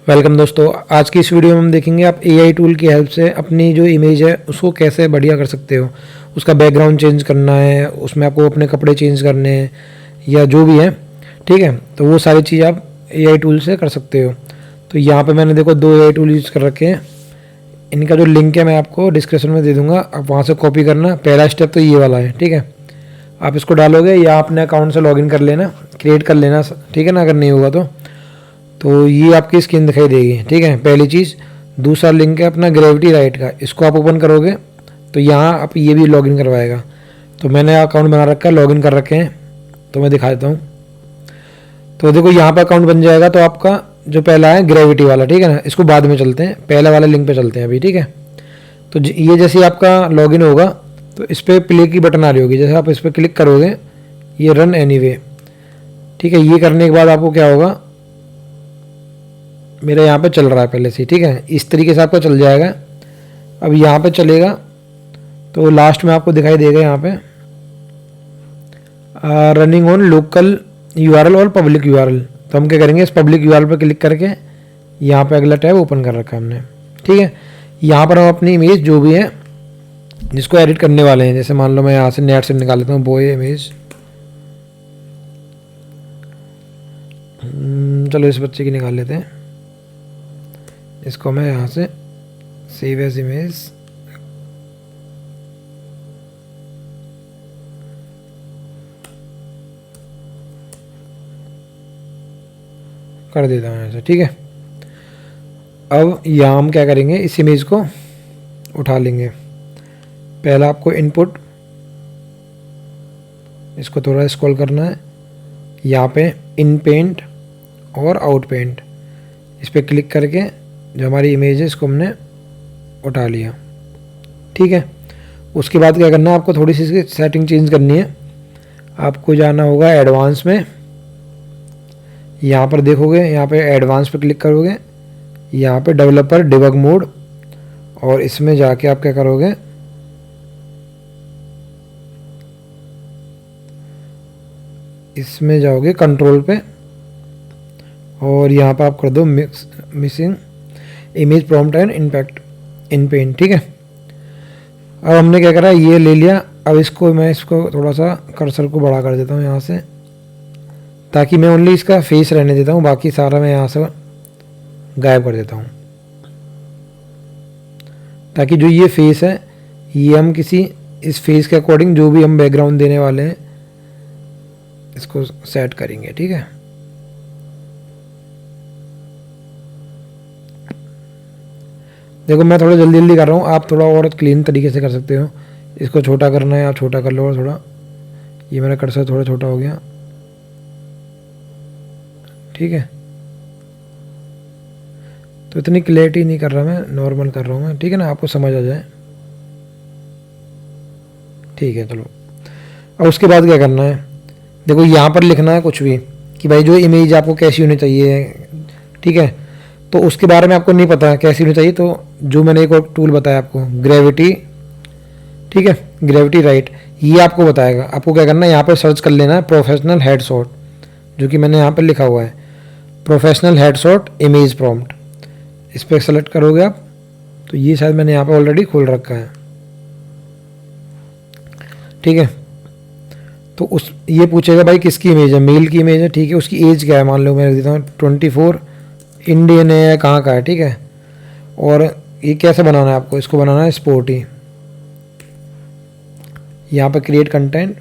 Welcome दोस्तों। आज की इस वीडियो में हम देखेंगे आप एआई टूल की हेल्प से अपनी जो इमेज है उसको कैसे बढ़िया कर सकते हो। उसका बैकग्राउंड चेंज करना है, उसमें आपको अपने कपड़े चेंज करने हैं या जो भी है, ठीक है। तो वो सारी चीज़ आप एआई टूल से कर सकते हो। तो यहाँ पे मैंने देखो 2 एआई टूल यूज़ कर रखे हैं। इनका जो लिंक है मैं आपको डिस्क्रिप्शन में दे दूँगा, आप वहाँ से कॉपी करना। पहला स्टेप तो ये वाला है, ठीक है। आप इसको डालोगे या अपने अकाउंट से लॉगिन कर लेना, क्रिएट कर लेना, ठीक है ना, अगर नहीं होगा तो ये आपकी स्क्रीन दिखाई देगी, ठीक है। पहली चीज़। दूसरा लिंक है अपना ग्रेविटी राइट का, इसको आप ओपन करोगे तो यहाँ आप ये भी लॉगिन करवाएगा। तो मैंने अकाउंट बना रखा है, लॉगिन कर रखे हैं, तो मैं दिखा देता हूँ। तो देखो यहाँ पर अकाउंट बन जाएगा। तो आपका जो पहला है ग्रेविटी वाला, ठीक है ना, इसको बाद में चलते हैं, पहले वाले लिंक पे चलते हैं अभी, ठीक है। तो ये जैसे आपका लॉगिन होगा तो इस पर प्ले की बटन आ रही होगी, जैसे आप इस पर क्लिक करोगे ये रन एनीवे, ठीक है। ये करने के बाद आपको क्या होगा, मेरा यहाँ पे चल रहा है पहले से, ठीक है। इस तरीके से आपका चल जाएगा। अब यहाँ पे चलेगा तो लास्ट में आपको दिखाई देगा यहाँ पे रनिंग ऑन लोकल यूआरएल और पब्लिक यूआरएल। तो हम क्या करेंगे, इस पब्लिक यूआरएल पर क्लिक करके यहाँ पे अगला टैब ओपन कर रखा है हमने, ठीक है। यहाँ पर हम अपनी इमेज जो भी है जिसको एडिट करने वाले हैं, जैसे मान लो मैं यहाँ से नेट से निकाल लेता हूँ बॉय इमेज, चलो इस बच्चे की निकाल लेते हैं। इसको मैं यहाँ से सेव एज इमेज कर देता हूँ ऐसे, ठीक है। अब यहाँ हम क्या करेंगे, इस इमेज को उठा लेंगे। पहला आपको इनपुट, इसको थोड़ा स्क्रॉल करना है, यहाँ पे इन पेंट और आउट पेंट, इस पर क्लिक करके जो हमारी इमेज है इसको हमने उठा लिया, ठीक है। उसके बाद क्या करना है, आपको थोड़ी सी इसकी सेटिंग चेंज करनी है। आपको जाना होगा एडवांस में, यहाँ पर देखोगे, यहाँ पे एडवांस पे क्लिक करोगे, यहाँ पे डेवलपर डिबग मोड, और इसमें जाके आप क्या करोगे, इसमें जाओगे कंट्रोल पे और यहाँ पर आप कर दो missing image prompt and impact in paint, ठीक है। अब हमने क्या करा, ये ले लिया। अब इसको थोड़ा सा कर्सर को बड़ा कर देता हूँ यहाँ से, ताकि मैं ओनली इसका फेस रहने देता हूँ, बाकी सारा मैं यहाँ से गायब कर देता हूँ, ताकि जो ये फेस है ये हम इस फेस के अकॉर्डिंग जो भी हम बैकग्राउंड देने वाले हैं इसको सेट करेंगे, ठीक है। देखो मैं थोड़ा जल्दी जल्दी कर रहा हूँ, आप थोड़ा और क्लीन तरीके से कर सकते हो। इसको छोटा करना है आप छोटा कर लो, और थोड़ा ये मेरा कर्सर थोड़ा छोटा हो गया, ठीक है। तो इतनी क्लैरिटी नहीं कर रहा मैं, नॉर्मल कर रहा हूँ मैं, ठीक है ना, आपको समझ आ जाए, ठीक है। चलो अब उसके बाद क्या करना है, देखो यहाँ पर लिखना है कुछ भी कि भाई जो इमेज आपको कैसी होनी चाहिए, ठीक है। तो उसके बारे में आपको नहीं पता कैसी होनी चाहिए, तो जो मैंने एक और टूल बताया आपको ग्रेविटी, ठीक है, ग्रेविटी राइट, ये आपको बताएगा। आपको क्या करना है, यहाँ पर सर्च कर लेना है प्रोफेशनल हेडशॉट, जो कि मैंने यहाँ पर लिखा हुआ है प्रोफेशनल हेडशॉट इमेज प्रॉम्प्ट। इस पर सेलेक्ट करोगे आप, तो ये शायद मैंने यहाँ पर ऑलरेडी खोल रखा है, ठीक है। तो ये पूछेगा भाई किसकी इमेज है, मेल की इमेज है, ठीक है। उसकी एज क्या है, मान लो मैं देता हूँ 24, इंडियन है, कहाँ का है, ठीक है। और ये कैसे बनाना है आपको, इसको बनाना है स्पोर्टी। यहाँ पर क्रिएट कंटेंट,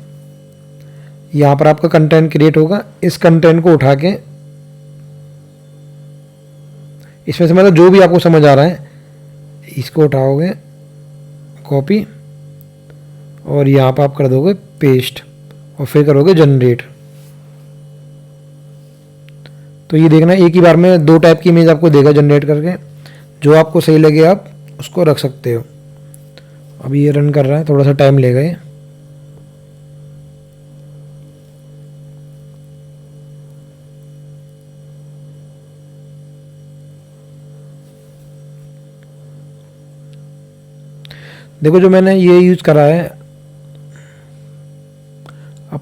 यहाँ पर आपका कंटेंट क्रिएट होगा। इस कंटेंट को उठा के इसमें से मतलब जो भी आपको समझ आ रहा है इसको उठाओगे, कॉपी, और यहाँ पर आप कर दोगे पेस्ट और फिर करोगे जनरेट। तो ये देखना एक ही बार में 2 टाइप की इमेज आपको देगा जनरेट करके, जो आपको सही लगे आप उसको रख सकते हो। अभी ये रन कर रहा है, थोड़ा सा टाइम लेगा ये। देखो जो मैंने ये यूज़ करा है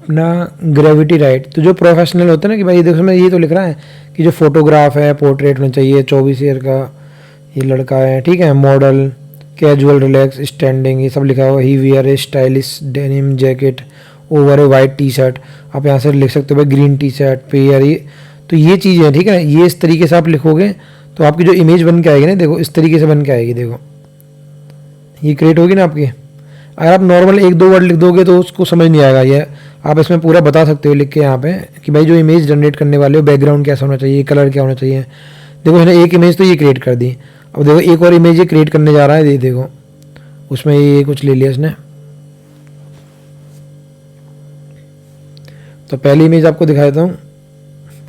अपना ग्रेविटी राइट। तो जो प्रोफेशनल होता है ना कि भाई देखो मैं ये तो लिख रहा है कि जो फोटोग्राफ है पोर्ट्रेट में चाहिए, 24 ईयर का ये लड़का है, ठीक है, मॉडल, कैजुअल, रिलैक्स, स्टैंडिंग, ये सब लिखा हुआ। ही वियर ए स्टाइलिश डेनिम जैकेट ओवर ए वाइट टी शर्ट। आप यहाँ से लिख सकते हो भाई ग्रीन टी शर्ट पे यार ये, तो ये चीज़ है, ठीक है। ये इस तरीके से आप लिखोगे तो आपकी जो इमेज बन के आएगी ना, देखो इस तरीके से बन के आएगी, देखो ये क्रिएट होगी ना आपकी। अगर आप नॉर्मल एक दो वर्ड लिख दोगे तो उसको समझ नहीं आएगा। ये आप इसमें पूरा बता सकते हो लिख के यहाँ पे कि भाई जो इमेज जनरेट करने वाले हो बैकग्राउंड कैसा होना चाहिए, कलर क्या होना चाहिए। देखो है ना, एक इमेज तो ये क्रिएट कर दी। अब देखो एक और इमेज ये क्रिएट करने जा रहा है, ये देखो उसमें ये कुछ ले लिया इसने। तो पहली इमेज आपको दिखा देता हूँ,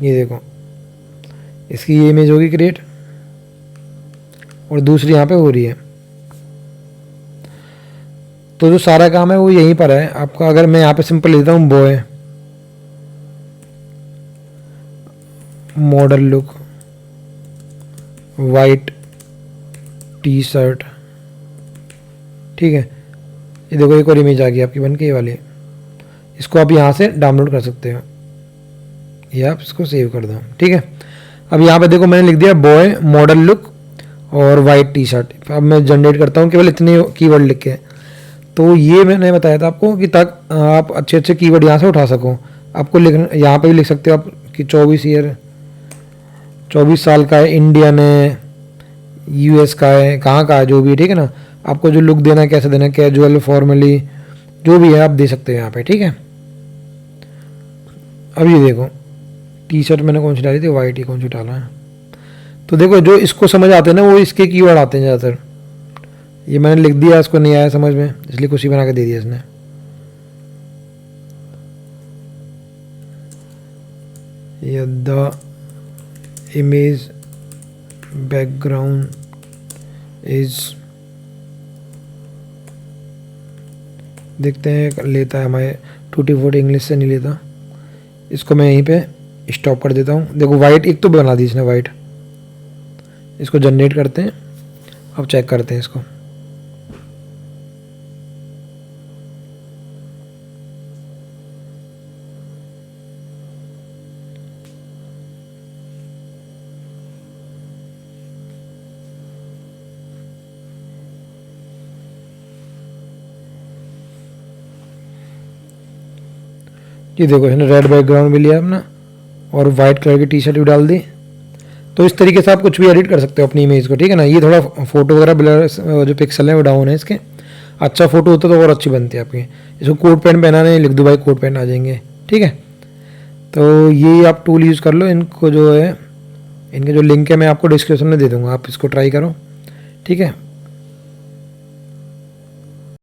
ये देखो इसकी ये इमेज होगी क्रिएट और दूसरी यहाँ पे हो रही है। तो जो सारा काम है वो यहीं पर है आपका। अगर मैं यहाँ पे सिंपल लेता हूँ boy model look white T shirt, ठीक है, ये देखो एक और इमेज आ गई आपकी बन के ये वाली। इसको आप यहाँ से डाउनलोड कर सकते हो, ये आप इसको सेव कर दो, ठीक है। अब यहाँ पे देखो मैंने लिख दिया बॉय मॉडल लुक और वाइट टी शर्ट। अब मैं जनरेट करता हूँ केवल इतने कीवर्ड लिख के। तो ये मैंने बताया था आपको कि तक आप अच्छे अच्छे कीवर्ड यहाँ से उठा सको। आपको लिखना यहाँ पे भी लिख सकते हो आप कि 24 साल का है, इंडियन है, यूएस का है, कहाँ का है, जो भी है, ठीक है ना। आपको जो लुक देना है कैसे देना है, कैजुअल, फॉर्मली, जो भी है आप दे सकते हो यहाँ पे, ठीक है। अब ये देखो टी शर्ट मैंने कौन सी डाली थी, वाइट ही कौन सी डाला है। तो देखो जो इसको समझ आते हैं ना वो इसके कीवर्ड आते हैं ज़्यादातर। ये मैंने लिख दिया, इसको नहीं आया समझ में, इसलिए कुछ ही बना के दे दिया इसने। ये द इमेज बैकग्राउंड इज, देखते हैं लेता है हमारे टूटी फूटी, इंग्लिश से नहीं लेता। इसको मैं यहीं पे स्टॉप कर देता हूँ। देखो वाइट एक तो बना दी इसने वाइट। इसको जनरेट करते हैं, अब चेक करते हैं इसको। ये देखो इसने रेड बैकग्राउंड भी लिया अपना और वाइट कलर की टी शर्ट भी डाल दी। तो इस तरीके से आप कुछ भी एडिट कर सकते हो अपनी इमेज को, ठीक है ना। ये थोड़ा फोटो वगैरह ब्लर जो पिक्सल है वो डाउन है इसके। अच्छा फोटो होता तो और अच्छी बनती है आपकी। इसको कोट पैंट पहनाने लिख दो भाई, कोट पैंट आ जाएंगे, ठीक है। तो ये आप टूल यूज़ कर लो। इनको जो है इनके जो लिंक है मैं आपको डिस्क्रिप्शन में दे दूँगा, आप इसको ट्राई करो, ठीक है।